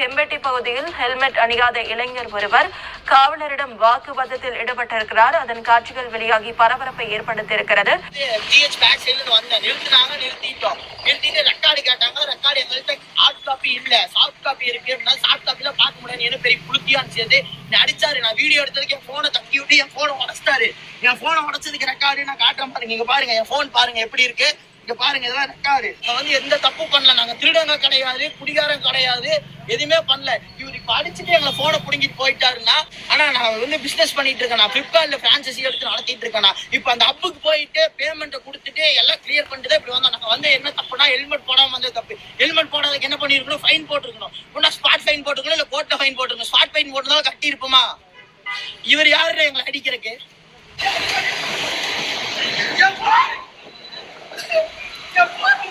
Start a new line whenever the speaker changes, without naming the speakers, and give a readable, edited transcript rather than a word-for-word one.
கெம்பெட்டி பகுதியில் ஹெல்மெட் அணியாத இளைஞர் ஒருவர் காவலரிடம் வாக்குவாதத்தில் ஈடுபட்டிருக்கிறார். அதன் காட்சிகள் வெளியாகி பரபரப்பை ஏற்படுத்தியிருக்கிறது.
நிறுத்திட்டு ரெக்கார்டு கேட்டாங்க. ரெக்கார்டு எங்கள்கிட்ட ஹார்ட் காப்பி இல்ல, சாஃப்ட் காப்பி இருக்கு. சாஃப்ட் காப்பில பார்க்க முடியாது. பெரிய புளுத்தியான்னு சேர்த்து அடிச்சாரு. நான் வீடியோ எடுத்ததுக்கு என் போனை தட்டி விட்டு என் போனை உடச்சிட்டாரு. என் போனை உடச்சதுக்கு ரெக்கார்டு நான் காட்டுறேன் பாருங்க. இங்க பாருங்க, என் போன் பாருங்க எப்படி இருக்கு. இங்க பாருங்க, இதெல்லாம் ரெக்கார்டு. நான் எந்த தப்பு பண்ணல. நாங்க திருடங்க கிடையாது, குடிகாரம் கிடையாது, எதுவுமே பண்ணல. இவர் இப்ப அடிச்சுட்டு எங்களை போனை புடுங்கிட்டு போயிட்டாருன்னா, ஆனா நான் பிசினஸ் பண்ணிட்டு இருக்கேன். நான் பிளிப்கார்ட்ல பிரான்சைசி எடுத்து நடத்திட்டு இருக்கேன். இப்ப அந்த அப்புக்கு போயிட்டு பேமெண்ட் கொடுத்துட்டு எல்லாம் கிளியர் பண்ணிட்டு இப்படி வந்தோம். நாங்க என்ன தப்புனா ஹெல்மெட் போடாம வந்தது தப்பு. ஹெல்மெட் போடாததுக்கு என்ன பண்ணிருக்கணும்? ஃபைன் போட்டுருக்கணும். ஒன்னா ஸ்பாட் ஃபைன் போட்டுருக்கணும், இல்ல கோர்ட்ல ஃபைன் போட்டுருக்கணும். ஸ்பாட் ஃபைன் போட்டுதான் கட்டி இருப்போமா? இவர் யாரு எங்களை அடிக்கிறதுக்கு?